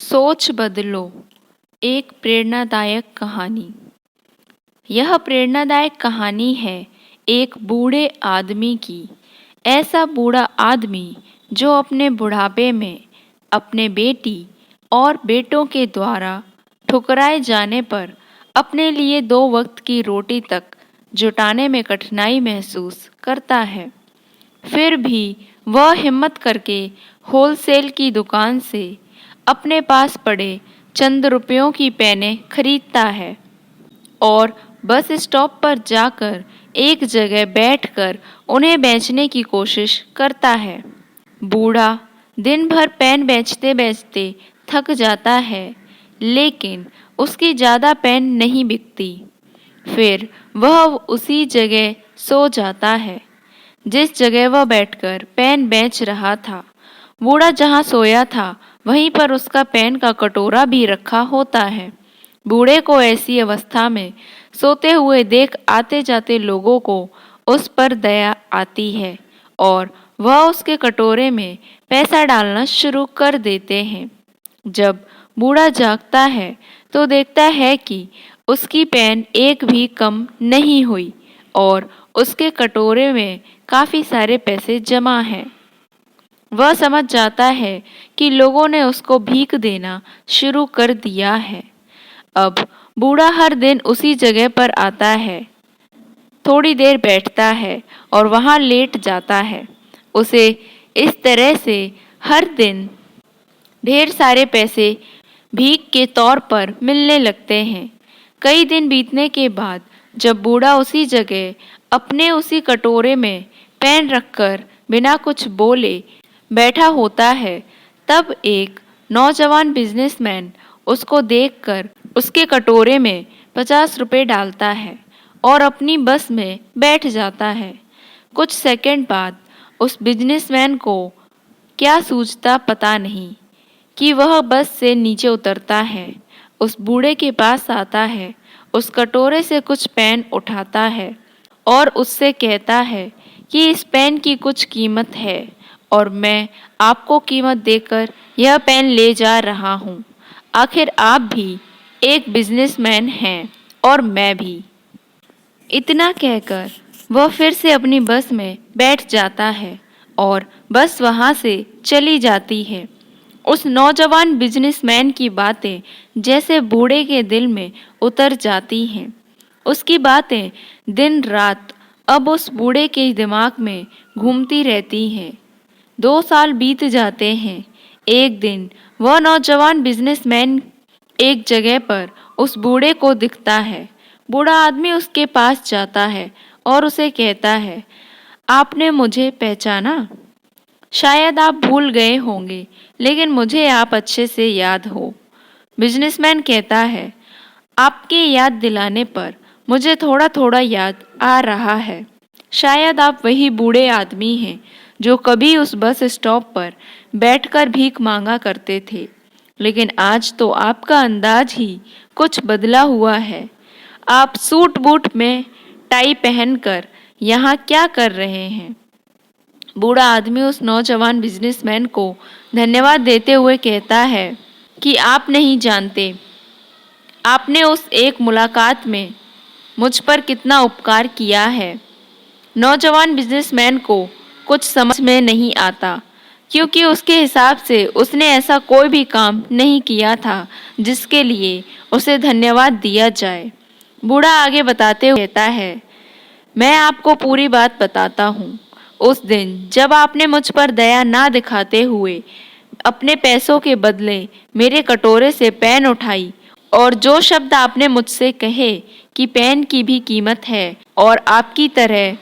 सोच बदलो। एक प्रेरणादायक कहानी। यह प्रेरणादायक कहानी है एक बूढ़े आदमी की। ऐसा बूढ़ा आदमी जो अपने बुढ़ापे में अपने बेटी और बेटों के द्वारा ठुकराए जाने पर अपने लिए 2 वक्त की रोटी तक जुटाने में कठिनाई महसूस करता है। फिर भी वह हिम्मत करके होलसेल की दुकान से अपने पास पड़े चंद रुपयों की पेनें खरीदता है और बस स्टॉप पर जाकर एक जगह बैठकर उन्हें बेचने की कोशिश करता है। बूढ़ा दिन भर पेन बेचते बेचते थक जाता है, लेकिन उसकी ज़्यादा पेन नहीं बिकती। फिर वह उसी जगह सो जाता है जिस जगह वह बैठकर पेन बेच रहा था। बूढ़ा जहाँ सोया था वहीं पर उसका पेन का कटोरा भी रखा होता है। बूढ़े को ऐसी अवस्था में सोते हुए देख आते जाते लोगों को उस पर दया आती है और वह उसके कटोरे में पैसा डालना शुरू कर देते हैं। जब बूढ़ा जागता है तो देखता है कि उसकी पेन एक भी कम नहीं हुई और उसके कटोरे में काफ़ी सारे पैसे जमा हैं। वह समझ जाता है कि लोगों ने उसको भीख देना शुरू कर दिया है। अब बूढ़ा हर दिन उसी जगह पर आता है, थोड़ी देर बैठता है और वहाँ लेट जाता है। उसे इस तरह से हर दिन ढेर सारे पैसे भीख के तौर पर मिलने लगते हैं। कई दिन बीतने के बाद जब बूढ़ा उसी जगह अपने उसी कटोरे में पेन रखकर बिना कुछ बोले बैठा होता है, तब एक नौजवान बिजनेसमैन उसको देखकर उसके कटोरे में 50 रुपए डालता है और अपनी बस में बैठ जाता है। कुछ सेकंड बाद उस बिजनेसमैन को क्या सूझता पता नहीं कि वह बस से नीचे उतरता है, उस बूढ़े के पास आता है, उस कटोरे से कुछ पेन उठाता है और उससे कहता है कि इस पेन की कुछ कीमत है और मैं आपको कीमत देकर यह पेन ले जा रहा हूँ। आखिर आप भी एक बिजनेसमैन हैं और मैं भी। इतना कहकर वह फिर से अपनी बस में बैठ जाता है और बस वहाँ से चली जाती है। उस नौजवान बिजनेसमैन की बातें जैसे बूढ़े के दिल में उतर जाती हैं। उसकी बातें दिन रात अब उस बूढ़े के दिमाग में घूमती रहती हैं। 2 साल बीत जाते हैं। एक दिन वह नौजवान बिजनेसमैन एक जगह पर उस बूढ़े को दिखता है। बूढ़ा आदमी उसके पास जाता है और उसे कहता है, आपने मुझे पहचाना? शायद आप भूल गए होंगे, लेकिन मुझे आप अच्छे से याद हो। बिजनेसमैन कहता है, आपके याद दिलाने पर मुझे थोड़ा थोड़ा याद आ रहा है। शायद आप वही बूढ़े आदमी हैं जो कभी उस बस स्टॉप पर बैठकर भीख मांगा करते थे, लेकिन आज तो आपका अंदाज ही कुछ बदला हुआ है। आप सूट बूट में टाई पहनकर यहाँ क्या कर रहे हैं? बूढ़ा आदमी उस नौजवान बिजनेसमैन को धन्यवाद देते हुए कहता है कि आप नहीं जानते, आपने उस एक मुलाकात में मुझ पर कितना उपकार किया है। नौजवान बिजनेसमैन को कुछ समझ में नहीं आता, क्योंकि उसके हिसाब से उसने ऐसा कोई भी काम नहीं किया था जिसके लिए उसे धन्यवाद दिया जाए। बूढ़ा आगे बताते हुए कहता है, मैं आपको पूरी बात बताता हूँ। उस दिन जब आपने मुझ पर दया ना दिखाते हुए अपने पैसों के बदले मेरे कटोरे से पेन उठाई और जो शब्द आपने मुझसे कहे कि पेन की भी कीमत है और आपकी तरह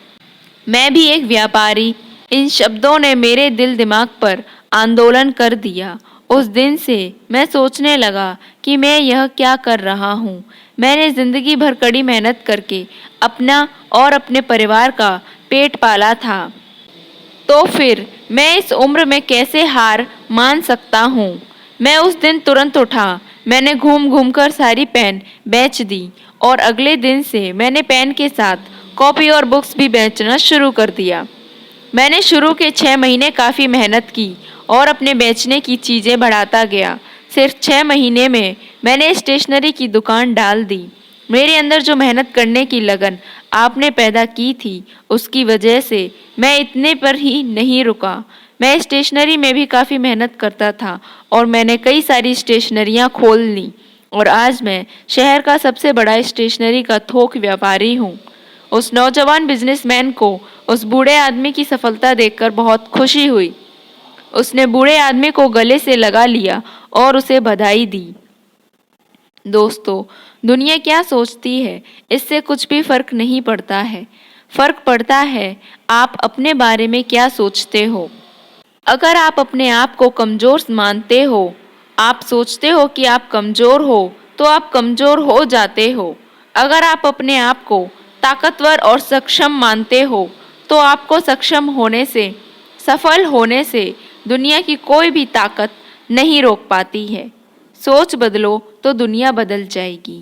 मैं भी एक व्यापारी, इन शब्दों ने मेरे दिल दिमाग पर आंदोलन कर दिया। उस दिन से मैं सोचने लगा कि मैं यह क्या कर रहा हूँ। मैंने जिंदगी भर कड़ी मेहनत करके अपना और अपने परिवार का पेट पाला था, तो फिर मैं इस उम्र में कैसे हार मान सकता हूँ। मैं उस दिन तुरंत उठा, मैंने घूम घूम कर सारी पेन बेच दी और अगले दिन से मैंने पेन के साथ कॉपी और बुक्स भी बेचना शुरू कर दिया। मैंने शुरू के 6 महीने काफ़ी मेहनत की और अपने बेचने की चीज़ें बढ़ाता गया। सिर्फ 6 महीने में मैंने स्टेशनरी की दुकान डाल दी। मेरे अंदर जो मेहनत करने की लगन आपने पैदा की थी, उसकी वजह से मैं इतने पर ही नहीं रुका। मैं स्टेशनरी में भी काफ़ी मेहनत करता था और मैंने कई सारी स्टेशनरियाँ खोल लीं और आज मैं शहर का सबसे बड़ा स्टेशनरी का थोक व्यापारी हूँ। उस नौजवान बिजनेसमैन को उस बूढ़े आदमी की सफलता देखकर बहुत खुशी हुई। उसने बूढ़े आदमी को गले से लगा लिया और उसे बधाई दी। दोस्तों, दुनिया क्या सोचती है, इससे कुछ भी फर्क नहीं पड़ता है। फर्क पड़ता है आप अपने बारे में क्या सोचते हो। अगर आप अपने आप को कमज़ोर मानते हो, आप सोचते हो कि आप कमज़ोर हो, तो आप कमज़ोर हो जाते हो। अगर आप अपने आप को ताकतवर और सक्षम मानते हो, तो आपको सक्षम होने से, सफल होने से दुनिया की कोई भी ताकत नहीं रोक पाती है। सोच बदलो तो दुनिया बदल जाएगी।